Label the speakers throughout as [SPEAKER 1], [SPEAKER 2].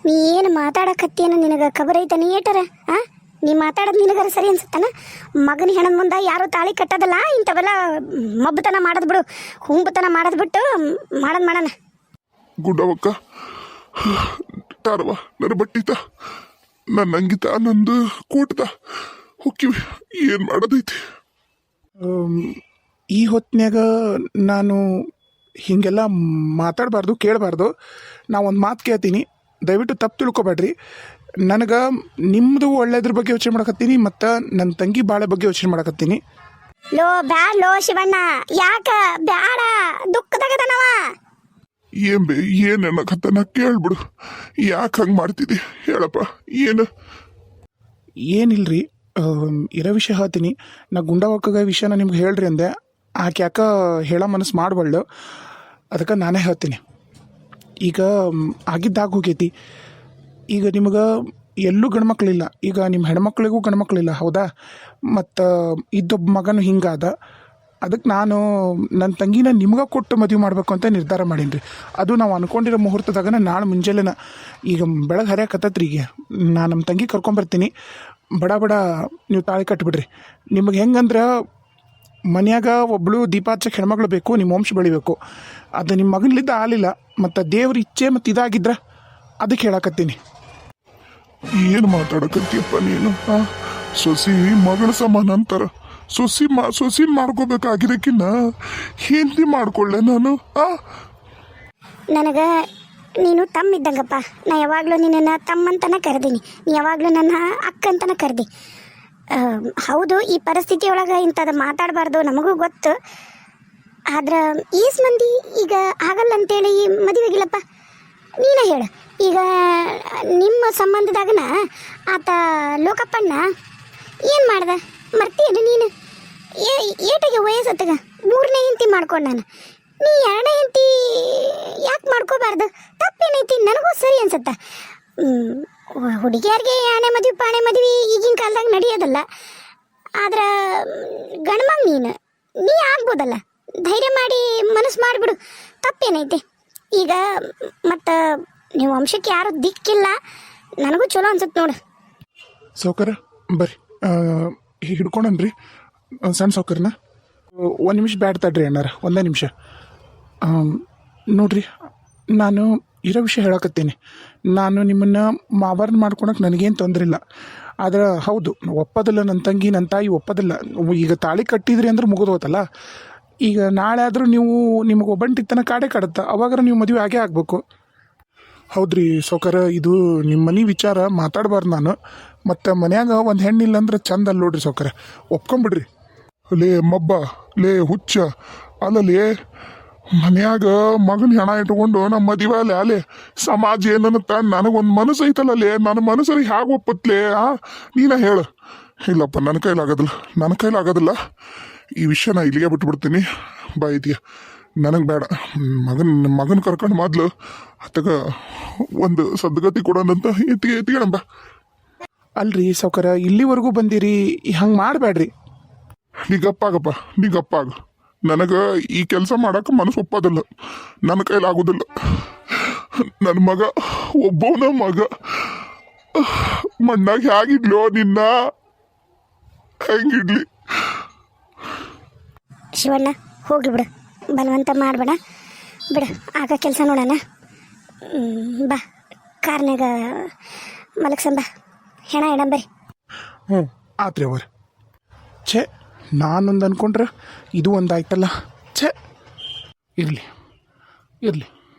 [SPEAKER 1] ನೀ ಏನು ಮಾತಾಡಕತ್ತೇನು ನಿನಗೆ ಖಬರ್ ಐತ ನೀ ಏಟರ ಹಾಂ ನೀ ಮಾತಾಡೋದು ನಿನಗರ ಸರಿ ಅನ್ಸುತ್ತಾನ ಮಗನ ಹೆಣದ ಮುಂದೆ ಯಾರು ತಾಳಿ ಕಟ್ಟೋದಲ್ಲ ಇಂಥವೆಲ್ಲ ಮಬ್ಬತನ ಮಾಡೋದು ಬಿಡು ಹುಂಬತನ ಮಾಡೋದು ಬಿಟ್ಟು ಮಾಡೋಣ
[SPEAKER 2] ಗುಡ್ಡವಕ್ಕ ತಾರವ ನನ್ನ ಬಟ್ಟಿತ ನನ್ನ ಅಂಗಿತ ನಂದು ಕೋಟ್ದ ಹೊಕ್ಕಿವಿ ಏನು ಮಾಡೋದೈತಿ.
[SPEAKER 3] ಈ ಹೊತ್ತಿನಾಗ ನಾನು ಹೀಗೆಲ್ಲ ಮಾತಾಡಬಾರ್ದು ಕೇಳಬಾರ್ದು. ನಾ ಒಂದು ಮಾತು ಕೇಳ್ತೀನಿ, ದಯವಿಟ್ಟು ತಪ್ಪು ತಿಳ್ಕೊಬೇಡ್ರಿ. ನನಗೆ ನಿಮ್ಮದು ಒಳ್ಳೇದ್ರ ಬಗ್ಗೆ ಯೋಚನೆ ಮಾಡಕತ್ತೀನಿ ಮತ್ತು ನನ್ನ ತಂಗಿ ಬಾಳೆ ಬಗ್ಗೆ ಯೋಚನೆ ಮಾಡಕತ್ತೀನಿ.
[SPEAKER 1] ಲೋ ಬ್ಯಾಡ ಲೋ ಶಿವಣ್ಣ, ಯಾಕ ಬ್ಯಾಡ, ದುಃಖದಾಗದನವ.
[SPEAKER 2] ಏನು ಅನ್ನಕತ್ತನ ಕೇಳ್ಬಿಡು. ಯಾಕೆ ಹಂಗೆ ಮಾಡ್ತಿದ್ದಿ ಹೇಳಪ್ಪ.
[SPEAKER 3] ಏನಿಲ್ರಿ, ಇರೋ ವಿಷಯ ಹೇಳ್ತೀನಿ. ನಾ ಗುಂಡವಕ್ಕಗ ವಿಷಯನ ನಿಮ್ಗೆ ಹೇಳ್ರಿ ಅಂದೆ. ಆಕೆ ಯಾಕೆ ಹೇಳೋ ಮನಸ್ಸು ಮಾಡಬಳ್ಳು, ಅದಕ್ಕೆ ನಾನೇ ಹೇಳ್ತೀನಿ. ಈಗ ಆಗಿದ್ದಾಗ ಹೋಗೈತಿ. ಈಗ ನಿಮ್ಗೆ ಎಲ್ಲೂ ಗಂಡ್ಮಕ್ಳಿಲ್ಲ, ಈಗ ನಿಮ್ಮ ಹೆಣ್ಮಕ್ಳಿಗೂ ಗಂಡ್ಮಕ್ಳಿಲ್ಲ, ಹೌದಾ? ಮತ್ತು ಇದ್ದೊಬ್ಬ ಮಗನು ಹಿಂಗಾದ. ಅದಕ್ಕೆ ನಾನು ನನ್ನ ತಂಗಿನ ನಿಮ್ಗೆ ಕೊಟ್ಟು ಮದುವೆ ಮಾಡಬೇಕು ಅಂತ ನಿರ್ಧಾರ ಮಾಡೀನಿ ರೀ. ಅದು ನಾವು ಅಂದ್ಕೊಂಡಿರೋ ಮುಹೂರ್ತದಾಗ ನಾಳೆ ಮುಂಜಾನೆನ ಈಗ ಬೆಳಗ್ಗೆ ಹರಿಯಾಕತ್ತತ್ರಿ. ಈಗ ನಾನು ನಮ್ಮ ತಂಗಿ ಕರ್ಕೊಂಬರ್ತೀನಿ. ಬಡ ನೀವು ತಾಳಿ ಕಟ್ಟಿಬಿಡ್ರಿ. ನಿಮಗೆ ಹೆಂಗಂದ್ರೆ ಮನ್ಯಾಗ ಒಬ್ಬಳು ದೀಪಾಚಕ್ಕೆ ಹೆಣ್ಮಗಳು ಬೇಕು, ನಿಮ್ಮ ವಂಶ ಬೆಳಿಬೇಕು. ಅದು ನಿಮ್ಮ ಮಗನಿಂದ ಆಲಿಲ್ಲ, ಮತ್ತು ದೇವ್ರ ಇಚ್ಛೆ ಮತ್ತು ಇದಾಗಿದ್ರೆ ಅದಕ್ಕೆ ಹೇಳಕತ್ತೀನಿ.
[SPEAKER 2] ಏನು ಮಾತಾಡಕತ್ತೀಯಪ್ಪ ನೀನು? ಸೊಸಿ ಮಗಳ ಸಮಾನ ಅಂತಾರ. ಸೊಸಿನ ಮಾಡ್ಕೋಬೇಕಾಗಿದ್ದಕ್ಕಿನ್ನ ಹೆಂಡತಿ ಮಾಡ್ಕೊಳ್ಳೆ ನಾನು.
[SPEAKER 1] ನನಗೆ ನೀನು ತಮ್ಮ ಇದ್ದಂಗಪ್ಪ. ನಾ ಯಾವಾಗಲೂ ನಿನ್ನನ್ನು ತಮ್ಮಂತನ ಕರೆದೀನಿ, ನೀ ಯಾವಾಗಲೂ ನನ್ನ ಅಕ್ಕಂತನ ಕರೆದಿ. ಹೌದು, ಈ ಪರಿಸ್ಥಿತಿ ಒಳಗೆ ಇಂಥದ್ದು ಮಾತಾಡಬಾರ್ದು, ನಮಗೂ ಗೊತ್ತು. ಆದ್ರೆ ಈಸ್ ಮಂದಿ ಈಗ ಆಗಲ್ಲ ಅಂತೇಳಿ ಮದುವೆಗಿಲ್ಲಪ್ಪ. ನೀನೇ ಹೇಳು, ಈಗ ನಿಮ್ಮ ಸಂಬಂಧದಾಗನ ಆತ ಲೋಕಪ್ಪಣ್ಣ ಏನು ಮಾಡ್ದೆ ಮರ್ತೀಯನು ನೀನು? ಏಟಿಗೆ ವಯಸ್ಸತ್ತಗ 3ನೇ ಹೆಂಡತಿ ಮಾಡ್ಕೊಂಡು ನಾನು, ನೀ 2ನೇ ಹೆಂಡತಿ ಯಾಕೆ ಮಾಡ್ಕೋಬಾರ್ದು? ತಪ್ಪೇನೈತಿ? ನನಗೂ ಸರಿ ಅನ್ಸತ್ತ. ಹುಡುಗಿಯರಿಗೆ ಆಣೆ ಮದುವೆ ಪಾಣೆ ಮದುವೆ ಈಗಿನ ಕಾಲದಾಗ ನಡೆಯೋದಲ್ಲ. ಆದ್ರೆ ಗಂಡ್ಮಗ್ ನೀ ಆಗ್ಬೋದಲ್ಲ, ಧೈರ್ಯ ಮಾಡಿ ಮನಸ್ಸು ಮಾಡಿಬಿಡು, ತಪ್ಪೇನೈತಿ? ಈಗ ಮತ್ತು ನೀವು ವಂಶಕ್ಕೆ ಯಾರು ದಿಕ್ಕಿಲ್ಲ, ನನಗೂ ಚಲೋ ಅನ್ಸುತ್ತೆ ನೋಡು.
[SPEAKER 3] ಸೌಕರ್ಯ ಬರ್ರಿ, ಹಿಡ್ಕೊಂಡನ್ರಿ ಸಣ್ಣ ಸೌಕರ್ಯನ. 1 ನಿಮಿಷ ಬ್ಯಾಡ್ ತಡ್ರಿ ಅಣ್ಣಾರ, 1 ನಿಮಿಷ. ನೋಡ್ರಿ, ನಾನು ಇರೋ ವಿಷಯ ಹೇಳಕತ್ತೀನಿ. ನಾನು ನಿಮ್ಮನ್ನು ಮಾವರ್ನ ಮಾಡ್ಕೊಳಕ್ಕೆ ನನಗೇನು ತೊಂದರೆ ಇಲ್ಲ. ಆದ್ರೆ ಹೌದು, ಒಪ್ಪೋದಿಲ್ಲ, ನನ್ನ ತಂಗಿ ನನ್ನ ತಾಯಿ ಒಪ್ಪೋದಿಲ್ಲ. ಈಗ ತಾಳಿ ಕಟ್ಟಿದ್ರಿ ಅಂದ್ರೆ ಮುಗಿದೋತಲ್ಲ. ಈಗ ನಾಳೆ ಆದರೂ ನಿಮಗೆ ಒಬ್ಬಂಟಿತ್ತನ ಕಾಡೇ ಕಾಡುತ್ತೆ, ಅವಾಗಾರ ನೀವು ಮದುವೆ ಆಗೇ ಆಗಬೇಕು. ಹೌದ್ರಿ ಸೌಕರ್ಯ, ಇದು ನಿಮ್ಮ ಮನೆ ವಿಚಾರ ಮಾತಾಡಬಾರ್ದು ನಾನು. ಮತ್ತು ಮನ್ಯಾಗ ಒಂದು ಹೆಣ್ಣಿಲ್ಲ ಅಂದ್ರೆ ಚಂದ ಅಲ್ಲ ನೋಡ್ರಿ ಸೌಕರ್ಯ, ಒಪ್ಕೊಂಬಿಡ್ರಿ.
[SPEAKER 2] ಲೇ ಮಬ್ಬ, ಲೇ ಹುಚ್ಚ, ಅಲ್ಲಲೇ ಮನ್ಯಾಗ ಮಗನ ಹೆಣ ಇಟ್ಕೊಂಡು ನಮ್ಮ ಮದುವೆ ಅಲ್ಲೇ ಸಮಾಜ ಏನನ್ನತ್ತ ನನಗೊಂದು ಮನಸ್ಸು ಐತಲ್ಲೇ, ನನ್ನ ಮನಸ್ಸಲ್ಲಿ ಹೇಗೆ ಒಪ್ಪತ್ಲೇ? ನೀನ ಹೇಳು. ಇಲ್ಲಪ್ಪ, ನನ್ನ ಕೈಲಾಗೋದಿಲ್ಲ. ಈ ವಿಷಯನ ಇಲ್ಲಿಗೆ ಬಿಟ್ಬಿಡ್ತೀನಿ. ಬಾ ಇದೆಯಾ, ನನಗೆ ಬೇಡ. ಮಗನ ಕರ್ಕೊಂಡು ಮೊದಲು ಅತ್ತಗ ಒಂದು ಸದ್ಗತಿ ಕೊಡೋಣಂತ ಎತ್ತಿಗೆಣಂಬ.
[SPEAKER 3] ಅಲ್ರಿ ಸೌಕರ್ಯ, ಇಲ್ಲಿವರೆಗೂ ಬಂದಿರಿ, ಹಂಗೆ ಮಾಡಬೇಡ್ರಿ.
[SPEAKER 2] ನೀ ಗಪ್ಪಾಗ. ನನಗೆ ಈ ಕೆಲಸ ಮಾಡಕ್ಕೆ ಮನಸ್ಸು ಒಪ್ಪೋದಿಲ್ಲ, ನನ್ನ ಕೈಲಾಗೋದಿಲ್ಲ. ನನ್ನ ಮಗ ಒಬ್ಬವನ ಮಗ ಮಣ್ಣಾಗ ಹೇಗಿಡ್ಲೋ ನಿನ್ನ, ಹೆಂಗಿಡ್ಲಿ?
[SPEAKER 1] ಶಿವಣ್ಣ ಹೋಗಿ ಬಿಡು, ಬಲವಂತ ಮಾಡಬೇಡ, ಬಿಡು, ಆಗ ಕೆಲಸ ನೋಡೋಣ. ಬಾ, ಕಾರ್ನಾಗ ಮಲಗ್ಸಂಬ, ಹೆಣ ಇಡಂಬರಿ.
[SPEAKER 3] ಆತ್ರಿ ಅವ್ರ. ಛೇ, ನಾನೊಂದು ಅನ್ಕೊಂಡ್ರೆ ಇದು ಒಂದಾಯ್ತಲ್ಲ. ಛೇ, ಇರಲಿ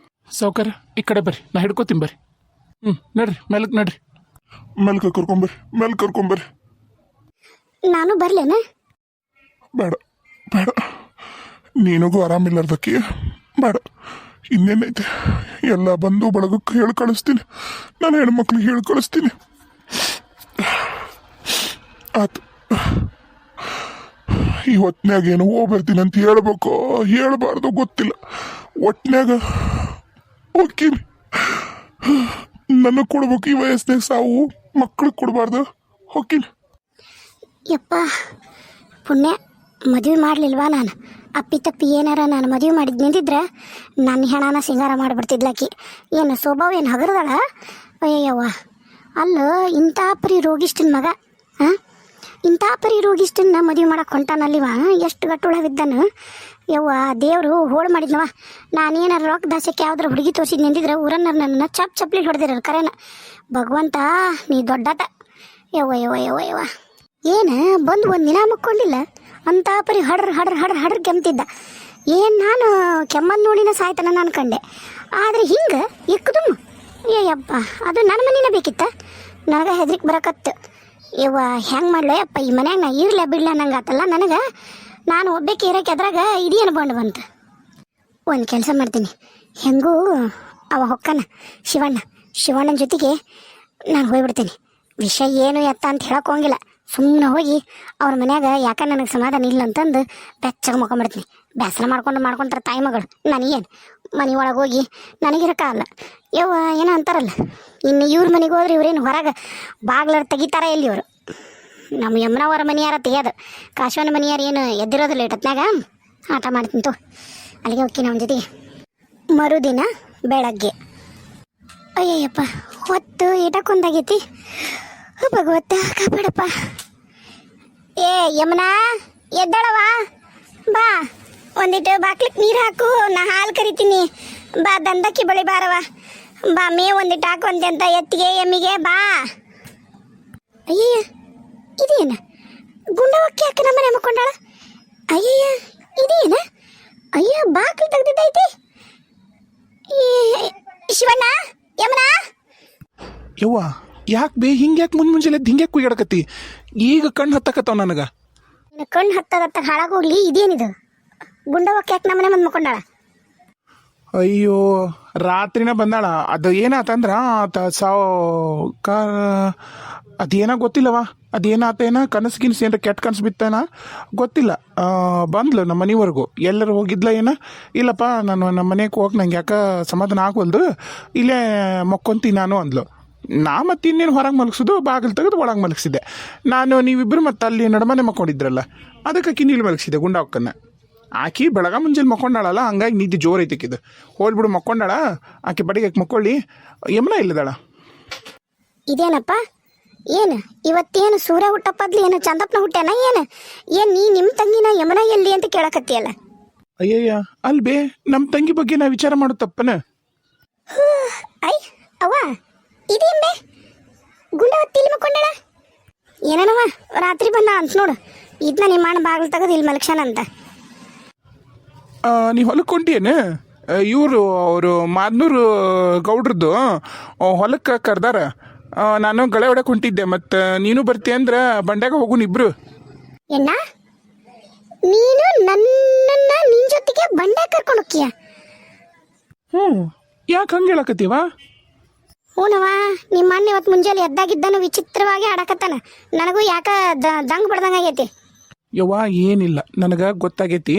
[SPEAKER 3] ಸೌಕರ್ಯ, ಈ ಕಡೆ ಬರ್ರಿ, ನಾ ಹಿಡ್ಕೋತೀನಿ ಬರ್ರಿ. ನಡ್ರಿ, ನಡ್ರಿ,
[SPEAKER 2] ಮೆಲ್ಕ ಕರ್ಕೊಂಬರ್ರಿ.
[SPEAKER 1] ನಾನು ಬರ್ಲೇನ?
[SPEAKER 2] ಬೇಡ, ನಿನಗೂ ಆರಾಮಿಲ್ಲಾರ್ದಕ್ಕೆ ಬೇಡ. ಇನ್ನೇನೈತೆ, ಎಲ್ಲ ಬಂದು ಬಳಗಕ್ಕೆ ಹೇಳಿ ಕಳಿಸ್ತೀನಿ, ನಾನು ಹೆಣ್ಮಕ್ಳಿಗೆ ಹೇಳಿ ಕಳಿಸ್ತೀನಿ. ಆತು, ಈ ಹೊತ್ನ್ಯಾಗ ಏನು ಹೋಗ್ಬರ್ತೀನಿ ಅಂತ ಹೇಳ್ಬಾರ್ದು ಗೊತ್ತಿಲ್ಲ. ಒಟ್ನ್ಯಾಗ ಹೋಗ್ತೀನಿ. ನನಗೆ ಕೊಡ್ಬೇಕು ಈ ವಯಸ್ಸಿನಾಗ ಸಾವು, ಮಕ್ಳಿಗೆ ಕೊಡಬಾರ್ದು. ಹೋಗ್ತೀನಿ.
[SPEAKER 1] ಯಪ್ಪ ಪುಣ್ಯ, ಮದುವೆ ಮಾಡಲಿಲ್ವಾ ನಾನು? ಅಪ್ಪಿ ಏನಾರ ನಾನು ಮದುವೆ ಮಾಡಿದ್ದು ನಿಂತಿದ್ರೆ ನನ್ನ ಹೆಣನ ಸಿಂಗಾರ ಮಾಡಿಬಿಡ್ತಿದ್ಲಾಕಿ. ಏನು ಸ್ವಭಾವ ಏನು ಹಗರದಳ? ಅಯ್ಯವ್ವ ಅಲ್ಲ ಇಂಥ ಪರಿ ರೋಗಿಷ್ಟನ ಮಗ ಹಾಂ ಇಂಥ ಪರಿ ರೋಗಿಷ್ಟನ್ನ ಮದುವೆ ಮಾಡಕ್ಕೆ ಹೊಂಟಾನಲ್ಲಿವ ಎಷ್ಟು ಗಟ್ಟುಳವಿದ್ದಾನು ಯವ್ವ ದೇವರು ಹೋಳು ಮಾಡಿದ್ನವ ನಾನೇನಾರು ರೊಕ್ಕ ದಾಸಕ್ಕೆ ಯಾವ್ದಾರು ಹುಡುಗಿ ತೋರಿಸಿದ್ ನಿಂದಿದ್ರೆ ಊರನ್ನ ನನ್ನ ಚಪ್ಲಿ ಹೊಡೆದಿರ ಕರೆನ ಭಗವಂತ ನೀ ದೊಡ್ಡತ ಯವ್ವ ಯವ್ವ ಯವ್ವ ಯವ್ವ ಏನು ಬಂದು ಒಂದು ದಿನ ಮುಕ್ಕೊಂಡಿಲ್ಲ ಅಂಥ ಪರಿ ಹಡ್ರ ಕೆಮ್ತಿದ್ದ ಏನು ನಾನು ಕೆಮ್ಮದ್ ನೋಡಿನ ಸಾಯ್ತಾನ ಅನ್ಕಂಡೆ ಆದರೆ ಹಿಂಗೆ ಇಕ್ಕದುಮ್ಮ ಏಯಪ್ಪ ಅದು ನನ್ನ ಮನೇನ ಬೇಕಿತ್ತ ನನಗೆ ಹೆದ್ರಿಕೆ ಬರಕತ್ತು ಯವ್ವ ಹೆಂಗೆ ಮಾಡ್ಲೆ ಅಪ್ಪ ಈ ಮನ್ಯಾಗ ನಾ ಇರ್ಲ ಬಿಡ್ಲ ನಂಗೆ ಆತಲ್ಲ ನನಗೆ ನಾನು ಒಬ್ಬಕ್ಕೆ ಇರೋಕೆ ಅದ್ರಾಗ ಇದೇನು ಬಂತು ಒಂದು ಕೆಲಸ ಮಾಡ್ತೀನಿ ಹೆಂಗೂ ಅವ ಹೊಕ್ಕನ ಶಿವಣ್ಣನ ಜೊತೆಗೆ ನಾನು ಹೋಗ್ಬಿಡ್ತೀನಿ ವಿಷಯ ಏನು ಎತ್ತ ಅಂತ ಹೇಳಕ್ಕೆ ಹೋಗಿಲ್ಲ ಸುಮ್ಮನೆ ಹೋಗಿ ಅವ್ರ ಮನ್ಯಾಗ ಯಾಕೆ ನನಗೆ ಸಮಾಧಾನ ಇಲ್ಲ ಅಂತಂದು ಬೆಚ್ಚಗೆ ಮುಕೊಂಬಿಡ್ತೀನಿ ಬೇಸರ ಮಾಡ್ಕೊಂಡ್ರೆ ತಾಯಿ ಮಗಳು ನನಗೇನು ಮನೆ ಒಳಗೆ ಹೋಗಿ ನನಗಿರಕ್ಕಾಗಲ್ಲ ಯವ್ವ ಏನೋ ಅಂತಾರಲ್ಲ ಇನ್ನು ಇವ್ರ ಮನೆಗೆ ಹೋದ್ರೆ ಇವ್ರೇನು ಹೊರಗೆ ಬಾಗ್ಲರ್ ತೆಗಿತಾರ ಇಲ್ಲಿ ಇವರು ನಮ್ಮ ಯಮನವರ ಮನೆಯಾರ ತೆಗಿಯೋದು ಕಾಶ್ವನ ಮನೆಯಾರ ಏನು ಎದ್ದಿರೋದಿಲ್ಲ ಇಟ್ಟತ್ನಾಗ ಆಟ ಮಾಡ್ತೀನಿ ತೋ ಅಲ್ಲಿಗೆ ಹೋಗ್ತೀನಿ ಅವನ ಜೊತೆಗೆ ಮರುದಿನ ಬೆಳಗ್ಗೆ ಅಯ್ಯಯ್ಯಪ್ಪ ಹೊತ್ತು ಈಟಕ್ಕೊಂದಾಗೈತಿ ಭಗವತ್ತ ಕಾಪಾಡಪ್ಪ ಏ ಯಮುನಾ ಎದ್ದಳವ ಬಾ ಒಂದಿಟ್ಟು ಬಾಕ್ಲಿಕ್ಕೆ ನೀರು ಹಾಕು ನಾ ಹಾಲು ಕರಿತೀನಿ ಬಾ ದಂದಕ್ಕಿ ಬಳಿ ಬಾರವ ಬಾ ಮೇವು ಒಂದಿಟ್ಟು ಹಾಕೊಂತೆ ಅಂತ ಎತ್ತಿಗೆ ಎಮ್ಮಿಗೆ ಬಾ ಅಯ್ಯಯ್ಯ ಇದೇನ ಗುಂಡವಕ್ಕಿ ಹಾಕಿ ನಮ್ಮನೆ ಮಕ್ಕೊಂಡಾಳ ಅಯ್ಯಯ್ಯ ಇದೇನ ಅಯ್ಯ ಬಾಕ್ಲಿ ತೆಗ್ದಿದ್ದೈತಿ ಶಿವಣ್ಣ ಯಮುನಾ
[SPEAKER 3] ಯವ್ವ ಯಾಕೆ ಬೇ ಹಿಂಗೆ ಯಾಕೆ ಮುಂಜಾನೆ ಹಿಂಗೆ ಕುಯ್ಯಾಡಕತ್ತಿ ಈಗ ಕಣ್ಣು ಹತ್ತಕತ್ತಾವ ನನಗೆ
[SPEAKER 1] ಕಣ್ಣು ಹತ್ತದತ್ತ ಹಾಳಾಗೋಗ್ಲಿ ಇದೇನಿದು ಗುಂಡವಕ್ಕೆ ಯಾಕೆ ನಮ್ಮನೆ ಮುಂದೆ ಮಕ್ಕೊಂಡಾಳ
[SPEAKER 3] ಅಯ್ಯೋ ರಾತ್ರಿನ ಬಂದಾಳ ಅದು ಏನಾತಂದ್ರ ಆತ ಸಾವುಕಾರ ಅದೇನೋ ಗೊತ್ತಿಲ್ಲವ ಅದೇನಾತೇನ ಕನಸು ಗಿನಸು ಏನಾರ ಕೆಟ್ಟ ಕನಸು ಬಿತ್ತೇನ ಗೊತ್ತಿಲ್ಲ ಬಂದ್ಲು ನಮ್ಮ ಮನೆವರೆಗೂ ಎಲ್ಲರೂ ಹೋಗಿದ್ಲ ಏನ ಇಲ್ಲಪ್ಪ ನಾನು ನಮ್ಮ ಮನೆಗೆ ಹೋಗಿ ನಂಗೆ ಯಾಕೆ ಸಮಾಧಾನ ಆಗೋಲ್ದು ಇಲ್ಲೇ ಮಕ್ಕೊಂತೀನಿ ನಾನು ಅಂದ್ಲು ನಾ ಮತ್ತೆ ಇನ್ನೇನು ಹೊರಗೆ ಮಲಗಿಸೋದು ಬಾಗಿಲು ತೆಗೆದು ಒಳಗೆ ಮಲಗಿಸಿದ್ದೆ ನಾನು ನೀವಿಬ್ಬರು ಮತ್ತೆ ಅಲ್ಲಿ ನಡಮನೆ ಮಕ್ಕೊಂಡಿದ್ರಲ್ಲ ಅದಕ್ಕೆ ಆಕಿ ನೀಲಿ ಮಲಗಿಸಿದೆ ಗುಂಡಾವಕ್ಕನ್ನ ಆಕಿ ಬೆಳಗ ಮುಂಜಾನೆ ಮಕ್ಕೊಂಡಾಳಲ್ಲ ಹಂಗಾಗಿ ನಿದ್ದೆ ಜೋರು ಐತಿಕ್ಕಿದ್ದು ಹೋಲ್ಬಿಡು ಮಕ್ಕೊಂಡಾಳ ಆಕೆ ಬಡಿಗೆ ಮಕ್ಕೊಳ್ಳಿ ಯಮುನಾ ಇಲ್ಲದಾಳ
[SPEAKER 1] ಇದೇನಪ್ಪ ಏನು ಇವತ್ತೇನು ಸೂರ್ಯ ಹುಟ್ಟಪ್ಪದ್ಲಿ ಏನು ಚಂದಪ್ಪನ ಹುಟ್ಟ್ಯಾನ ಏನು ನೀ ನಿಮ್ಮ ತಂಗಿನ ಯಮುನಾ ಎಲ್ಲಿ ಅಂತ ಕೇಳಕತ್ತೀಯಲ್ಲ
[SPEAKER 3] ಅಯ್ಯಯ್ಯ ಅಲ್ ಬೇ ನಮ್ಮ ತಂಗಿ ಬಗ್ಗೆ ನಾ ವಿಚಾರ ಮಾಡೋ ತಪ್ಪನ
[SPEAKER 1] ಐ ಅವ್ವ ಇದೇನ್ ಬೇ ಗುಂಡವತ್ತಿ ಇಲ್ಲಿ ಮಕ್ಕೊಂಡಾಳ ಏನನವ ರಾತ್ರಿ ಬಂದ ಅಂತ ನೋಡು ಇದನ್ನ ನಿಮ್ಮ ಅಣ್ಣ ಬಾಗಿಲು ತೆಗೆದು ಇಲ್ಲಿ ಮಲಕ್ಷಣ ಅಂತ
[SPEAKER 3] ನೀ ಹೊಲಕ್ಕೆ ಹೊಂಟಿಯೇನು ಇವರು ಅವರು ಮಾದ್ನೂರು ಗೌಡ್ರದ್ದು ಹೊಲಕ್ಕೆ ಕರ್ದಾರ ನಾನು ಗಳೆ ಹೊಡಕ್ಕೆ ಹೊಂಟಿದ್ದೆ ಮತ್ತು ನೀನು ಬರ್ತೀಯ ಅಂದ್ರೆ ಬಂಡ್ಯಾಗ ಹೋಗುನ್ ಇಬ್ರು
[SPEAKER 1] ಎಣ್ಣ ನೀನು ನನ್ನನ್ನ ನಿನ್ ಜೊತೆಗೆ ಬಂಡೆ ಕರ್ಕೊಂಡು ಹೋಗ್ತೀಯ
[SPEAKER 3] ಹ್ಞೂ ಯಾಕೆ ಹಂಗೆ ಹೇಳಕತ್ತೀವ
[SPEAKER 1] ಹೂನವ ನಿಮ್ಮ ಅಣ್ಣ ಇವತ್ತು ಮುಂಜಾನೆ ಎದ್ದಾಗಿದ್ದಾನು ವಿಚಿತ್ರವಾಗಿ ಆಡಕತ್ತಾನ ನನಗೂ ಯಾಕ ದಂಗ್ ಬಡ್ದಂಗಾಗೈತಿ
[SPEAKER 3] ಯವ್ವ ಏನಿಲ್ಲ ನನಗೆ ಗೊತ್ತಾಗೈತಿ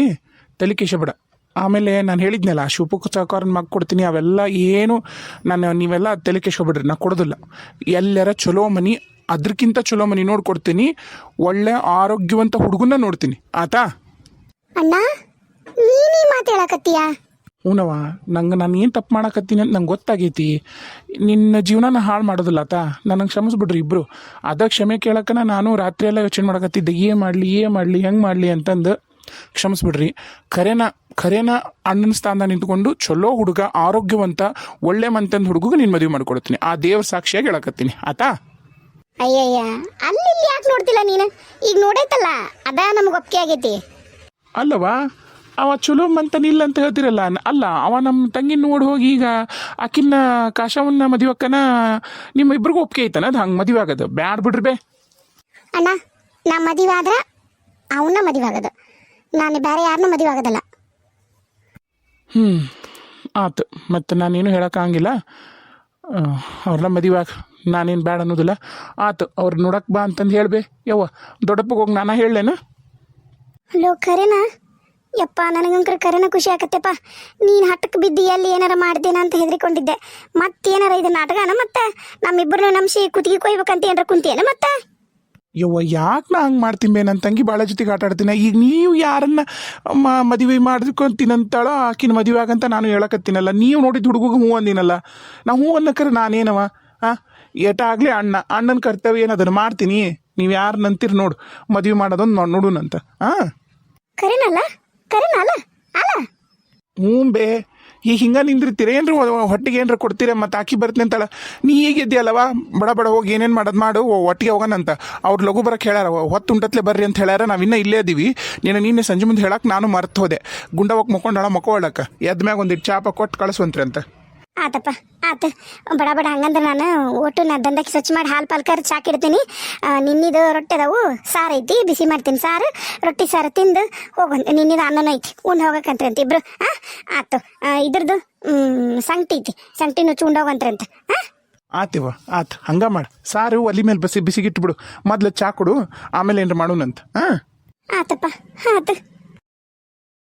[SPEAKER 3] ತಲೆ ಬಿಡ ಆಮೇಲೆ ನಾನು ಹೇಳಿದ್ನಲ್ಲ ಶಿವಪುಕ್ಕ ಸಹಕಾರನ ಮಗ ಕೊಡ್ತೀನಿ ಅವೆಲ್ಲ ಏನು ನೀವೆಲ್ಲ ತಲೆ ಬಿಡ್ರಿ ನಾ ಕೊಡೋದಿಲ್ಲ ಎಲ್ಲರ ಚಲೋ ಮನಿ ಅದಕ್ಕಿಂತ ಚಲೋ ಮನಿ ನೋಡ್ಕೊಡ್ತೀನಿ ಒಳ್ಳೆ ಆರೋಗ್ಯವಂತ ಹುಡುಗನ್ನ ನೋಡ್ತೀನಿ ಆತಾ
[SPEAKER 1] ಅಣ್ಣ ನೀನೇ ಮಾತು ಹೇಳಕತ್ತೀಯ
[SPEAKER 3] ಹೂನವ ನಂಗೆ ನಾನು ಏನು ತಪ್ಪು ಮಾಡಕತ್ತೀನಿ ಅಂತ ನಂಗೆ ಗೊತ್ತಾಗೈತಿ ನಿನ್ನ ಜೀವನನ ಹಾಳು ಮಾಡೋದಿಲ್ಲ ಆತ ನನಗೆ ಕ್ಷಮಿಸ್ಬಿಡ್ರಿ ಇಬ್ಬರು ಅದ ಕ್ಷಮೆ ಕೇಳಕ್ಕನ ನಾನು ರಾತ್ರಿ ಎಲ್ಲ ಯೋಚನೆ ಮಾಡಕತ್ತಿದ್ದೆ ಏನು ಮಾಡಲಿ ಹೆಂಗೆ ಮಾಡಲಿ ಅಂತಂದು ಕ್ಷಮಿಸ್ಬಿಡ್ರಿ ಖರೇನ ಅಣ್ಣನ ಸ್ಥಾನ ನಿಂತ್ಕೊಂಡು ಚಲೋ ಹುಡುಗ ಆರೋಗ್ಯವಂತ ಒಳ್ಳೆ ಮಂತಂದು ಹುಡುಗ ನೀನು ಮದುವೆ ಮಾಡ್ಕೊಡ್ತೀನಿ ಆ ದೇವ್ರ ಸಾಕ್ಷಿಯಾಗಿ ಹೇಳಕತ್ತೀನಿ ಆತಾ
[SPEAKER 1] ಅಯ್ಯಯ್ಯ ಅಲ್ಲಿ ಯಾಕೆ ನೋಡ್ತಿಲ್ಲ ನೀನು ಈಗ ನೋಡೈತಲ್ಲ ಅದ ನಮ್ಗೆ ಒಪ್ಪಿಗೆ ಆಗೈತಿ
[SPEAKER 3] ಅಲ್ಲವಾ ಅವ ಚಲೋ ಮಂತನಿಲ್ಲ ಅಂತ ಹೇಳ್ತಿರಲ್ಲ ಅಲ್ಲ ಅವ ನಮ್ಮ ತಂಗಿ ನೋಡಿ ಹೋಗಿ ಈಗ ಆಕಿನ್ನ ಕಾಶವನ್ನ ಮದುವಕ್ಕನ ನಿಮ್ಮ ಇಬ್ರಿಗೂ ಒಪ್ಪಿಗೆ ಐತನ ಅದು ಹಂಗೆ ಮದುವೆ ಆಗೋದು ಬ್ಯಾಡ ಬಿಡ್ರಿ ಬೇ
[SPEAKER 1] ಅಣ್ಣ ನಾ ಮದುವೆ ಆದ್ರೆ ಅವನ್ನ ಮದುವೆ ಆಗೋದು ನಾನು ಬೇರೆ ಯಾರನ್ನೂ ಮದುವೆ ಆಗೋದಲ್ಲ
[SPEAKER 3] ಆತು ಮತ್ತು ನಾನೇನು ಹೇಳೋಕ್ಕಾಗಿಲ್ಲ ಅವ್ರನ್ನ ಮದುವೆ ಆಗ ನಾನೇನು ಬ್ಯಾಡ ಅನ್ನೋದಿಲ್ಲ ಆತು ಅವ್ರು ನೋಡಕ್ಕೆ ಬಾ ಅಂತಂದು ಹೇಳ್ಬೇ ಯವ್ವ ದೊಡ್ಡಪ್ಪಗೆ ಹೋಗಿ ನಾನು ಹೇಳಲೇನ
[SPEAKER 1] ಹಲೋ ಕರೆನಾ ಯಪ್ಪ ನನಗಂಕರ ಕರೆನ ಖುಷಿ ಆಕತ್ತೆಪ್ಪ ನೀನು ಹಟ್ಟಕ್ಕೆ ಬಿದ್ದು ಎಲ್ಲಿ ಏನಾರ ಮಾಡ್ದೇನ ಅಂತ ಹೆದರಿಕೊಂಡಿದ್ದೆ ಮತ್ತೇನಾರ ಇದು ನಾಟಕನ ಮತ್ತೆ ನಮ್ಮಿಬ್ಬರನ್ನ ನಂಬಿಸಿ ಕುತ್ತಿಗೆ ಕೊಯ್ಬೇಕಂತ ಏನಾರ ಕುಂತಿಯೇನ ಮತ್ತೆ
[SPEAKER 3] ಯವ್ವ ಯಾಕೆ ನಾ ಹಂಗೆ ಮಾಡ್ತೀನಿ ಬೇ ನನ್ನ ತಂಗಿ ಭಾಳ ಜೊತೆಗೆ ಆಟ ಆಡ್ತೀನಿ ಈಗ ನೀವು ಯಾರನ್ನ ಮದುವೆ ಮಾಡ್ಕೊಂತೀನಂತಾಳೋ ಆಕಿನ ಮದುವೆ ಆಗಂತ ನಾನು ಹೇಳಕತ್ತೀನಲ್ಲ ನೀವು ನೋಡಿದ ಹುಡುಗಗೆ ಹ್ಞೂ ಅಂದಿನಲ್ಲ ನಾ ಹ್ಞೂ ಅನ್ನಕ್ಕರೆ ನಾನೇನವ ಹಾಂ ಏಟ ಆಗಲಿ ಅಣ್ಣನ ಕರ್ತವ್ಯ ಏನು ಅದನ್ನು ಮಾಡ್ತೀನಿ ನೀವು ಯಾರು ನಂತೀರಿ ನೋಡು ಮದುವೆ ಮಾಡೋದೊಂದು ನೋಡುನಂತ ಹಾಂ
[SPEAKER 1] ಕರೆನಲ್ಲ ಅಲ್ಲ
[SPEAKER 3] ಹ್ಞೂ ಬೇ ಈಗ ಹಿಂಗೆ ನಿಂದಿರ್ತೀರ ಏನ್ರಿ ಹೊಟ್ಟಿಗೆ ಏನ್ರ ಕೊಡ್ತೀರ ಮತ್ತೆ ಆಕಿ ಬರ್ತೀನಿ ಅಂತಾಳ ನೀ ಈಗ ಇದ್ದೀಯಲ್ಲವ ಬಡ ಬಡ ಹೋಗಿ ಏನೇನು ಮಾಡೋದು ಮಾಡು ಒಟ್ಟಿಗೆ ಹೋಗೋಣಂತ ಅವ್ರು ಲಘು ಬರಕ್ಕೆ ಹೇಳ್ಯಾರ ಹೊತ್ತು ಉಂಟತ್ಲೆ ಬರ್ರಿ ಅಂತ ಹೇಳ್ಯಾರ ನಾವು ಇನ್ನೂ ಇಲ್ಲೇ ಅದೀವಿ ನಿನ್ನೆ ಸಂಜೆ ಮುಂದೆ ಹೇಳಕ್ಕೆ ನಾನು ಮರ್ತು ಹೋದೆ ಗುಂಡವಕ್ಕೆ ಮುಕ್ಕೊಂಡಾಳ ಮಕ್ಕೊಳ್ಳಕ್ಕೆ ಎದ್ದ ಮ್ಯಾಗ ಒಂದಿಟ್ಟು ಚಾಪ ಕೊಟ್ಟು ಕಳಿಸುವಂತ್ರಿ ಅಂತ
[SPEAKER 1] ಆತಪ್ಪ ಆತ ಬಡ ಬಡ ಹಂಗಂದ್ರೆ ನಾನು ಒಟ್ಟು ನಾ ದಂದಕ್ಕೆ ಸ್ವಚ್ಛ ಮಾಡಿ ಹಾಲು ಪಾಲು ಕರ್ ಚಾಕಿಡ್ತೀನಿ ನಿನ್ನಿದು ರೊಟ್ಟಿ ಅದಾವು ಸಾರು ಐತಿ ಬಿಸಿ ಮಾಡ್ತೀನಿ ಸಾರು ರೊಟ್ಟಿ ಸಾರು ತಿಂದು ಹೋಗೋಣ ನಿನ್ನಿದು ಅನ್ನನೂ ಐತಿ ಉಂಡು ಹೋಗಕ್ಕಂತ್ರಿ ಅಂತ ಇಬ್ರು ಆತು ಇದ್ರದ್ದು ಸಂಗಟಿ ಐತಿ ಸಂಗಟಿನೂ ಚುಂಡೋಗಂತ್ರಿ ಅಂತ
[SPEAKER 3] ಆತಿವ ಆತು ಹಂಗೆ ಮಾಡು ಸಾರು ಒಲಿ ಮೇಲೆ ಬಿಸಿಗಿಟ್ಬಿಡು ಮೊದ್ಲು ಚಾ ಕೊಡು ಆಮೇಲೆ ಏನ್ರ ಮಾಡೋಣಂತ ಹಾಂ
[SPEAKER 1] ಆತಪ್ಪ ಆತು